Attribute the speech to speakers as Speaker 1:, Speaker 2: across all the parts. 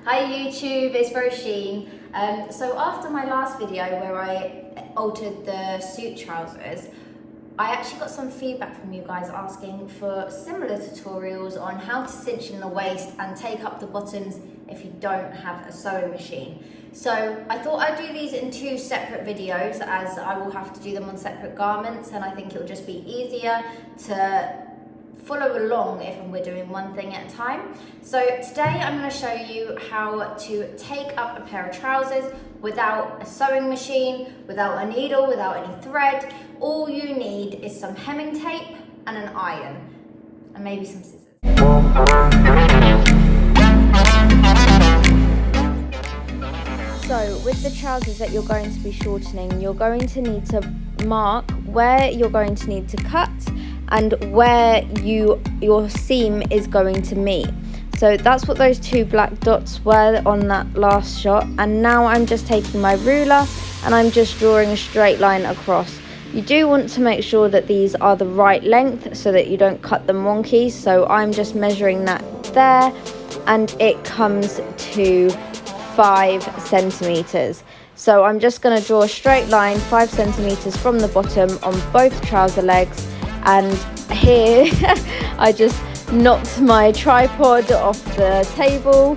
Speaker 1: Hi YouTube, it's Roisin. So after my last video where I altered the suit trousers, I actually got some feedback from you guys asking for similar tutorials on how to cinch in the waist and take up the bottoms if you don't have a sewing machine. So I thought I'd do these in two separate videos as I will have to do them on separate garments, and I think it'll just be easier to follow along if we're doing one thing at a time. So today I'm going to show you how to take up a pair of trousers without a sewing machine, without a needle, without any thread. All you need is some hemming tape and an iron, and maybe some scissors. So with the trousers that you're going to be shortening, you're going to need to mark where you're going to need to cut and where your seam is going to meet. So that's what those two black dots were on that last shot, and now I'm just taking my ruler and I'm just drawing a straight line across. You do want to make sure that these are the right length so that you don't cut them wonky, so I'm just measuring that there, and it comes to 5 centimeters. So I'm just going to draw a straight line 5 centimeters from the bottom on both trouser legs. And here I just knocked my tripod off the table,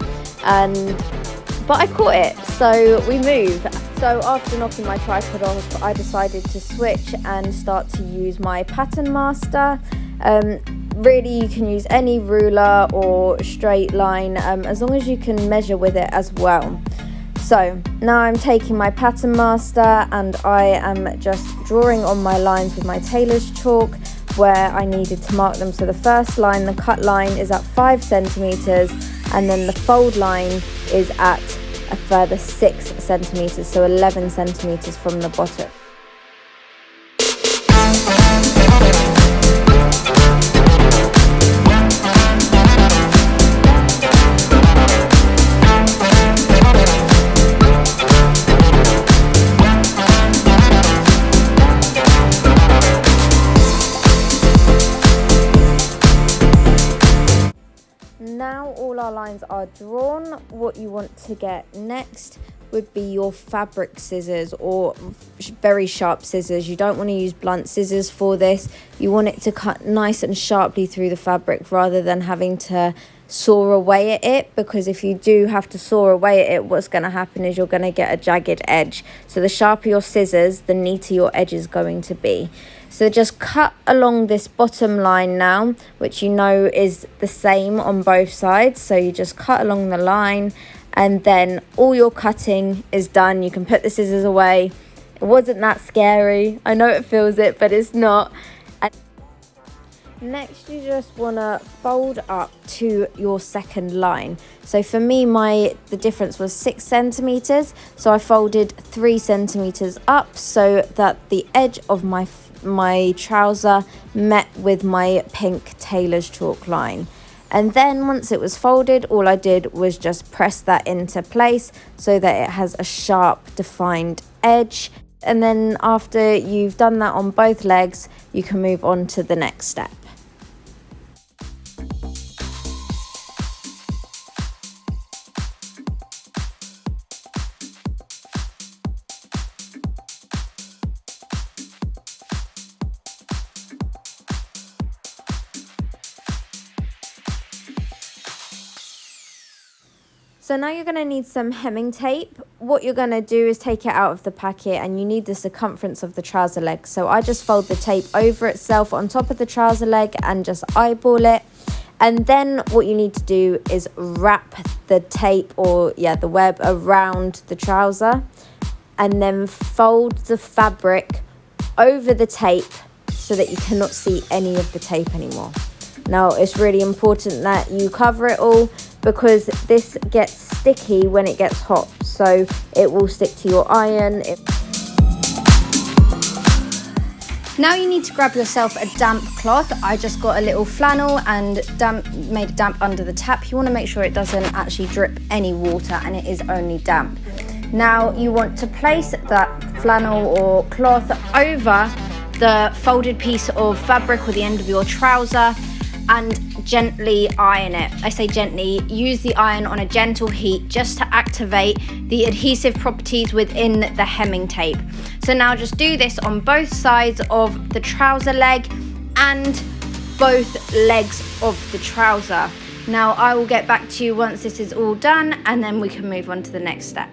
Speaker 1: but I caught it, so we move. So after knocking my tripod off, I decided to switch and start to use my pattern master. Really, you can use any ruler or straight line as long as you can measure with it as well. So now I'm taking my pattern master and I am just drawing on my lines with my tailor's chalk where I needed to mark them. So the first line, the cut line, is at 5 centimeters, and then the fold line is at a further 6 centimeters, so 11 centimeters from the bottom. Now all our lines are drawn, what you want to get next would be your fabric scissors or very sharp scissors. You don't want to use blunt scissors for this. You want it to cut nice and sharply through the fabric rather than having to saw away at it, because if you do have to saw away at it, what's going to happen is you're going to get a jagged edge. So the sharper your scissors, the neater your edge is going to be. So just cut along this bottom line now, which you know is the same on both sides. So you just cut along the line and then all your cutting is done. You can put the scissors away. It wasn't that scary. I know it feels it, but it's not. And next, you just want to fold up to your second line. So for me, the difference was 6 centimeters. So I folded 3 centimeters up so that the edge of my trouser met with my pink tailor's chalk line. And then once it was folded, all I did was just press that into place so that it has a sharp defined edge. And then after you've done that on both legs, you can move on to the next step. So now you're going to need some hemming tape. What you're going to do is take it out of the packet, and you need the circumference of the trouser leg. So I just fold the tape over itself on top of the trouser leg and just eyeball it. And then what you need to do is wrap the tape the web around the trouser, and then fold the fabric over the tape so that you cannot see any of the tape anymore. Now it's really important that you cover it all, because this gets sticky when it gets hot, so it will stick to your iron. Now you need to grab yourself a damp cloth. I just got a little flannel and made it damp under the tap. You want to make sure it doesn't actually drip any water and it is only damp. Now you want to place that flannel or cloth over the folded piece of fabric or the end of your trouser. and gently iron it. I say gently, use the iron on a gentle heat just to activate the adhesive properties within the hemming tape. So now just do this on both sides of the trouser leg and both legs of the trouser. Now I will get back to you once this is all done, and then we can move on to the next step.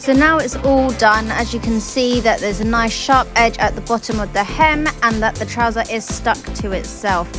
Speaker 1: So now it's all done. As you can see that there's a nice sharp edge at the bottom of the hem and that the trouser is stuck to itself.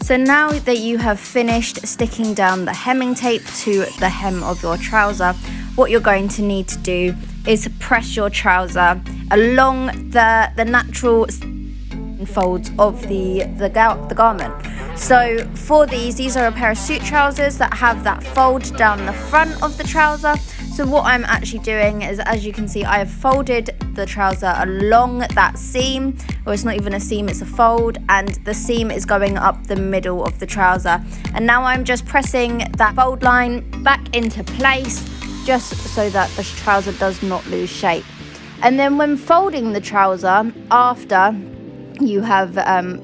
Speaker 1: So now that you have finished sticking down the hemming tape to the hem of your trouser, what you're going to need to do is press your trouser along the natural folds of the garment. So for these are a pair of suit trousers that have that fold down the front of the trouser. So what I'm actually doing is, as you can see, I have folded the trouser along that seam, or it's not even a seam, it's a fold, and the seam is going up the middle of the trouser. And now I'm just pressing that fold line back into place, just so that the trouser does not lose shape. And then when folding the trouser, after you have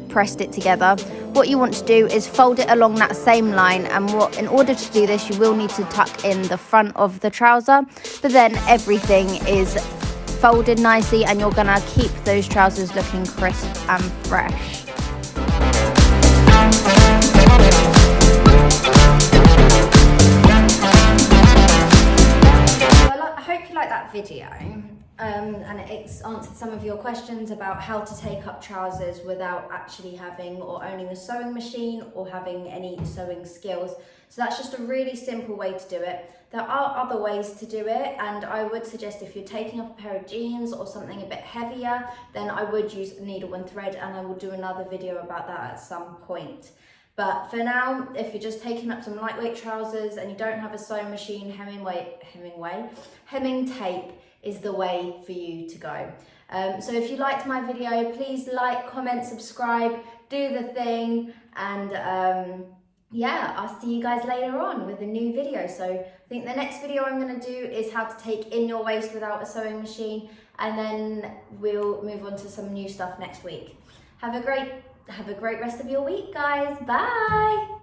Speaker 1: pressed it together, what you want to do is fold it along that same line, and in order to do this you will need to tuck in the front of the trouser, but then everything is folded nicely and you're gonna keep those trousers looking crisp and fresh. I hope you like that that video and it's answered some of your questions about how to take up trousers without actually having or owning a sewing machine or having any sewing skills. So that's just a really simple way to do it. There are other ways to do it, and I would suggest if you're taking up a pair of jeans or something a bit heavier, then I would use needle and thread, and I will do another video about that at some point. But for now, if you're just taking up some lightweight trousers and you don't have a sewing machine, hemming tape is the way for you to go. So if you liked my video, please like, comment, subscribe, do the thing, and yeah, I'll see you guys later on with a new video. So I think the next video I'm going to do is how to take in your waist without a sewing machine, and then we'll move on to some new stuff next week. Have a great rest of your week, guys. Bye.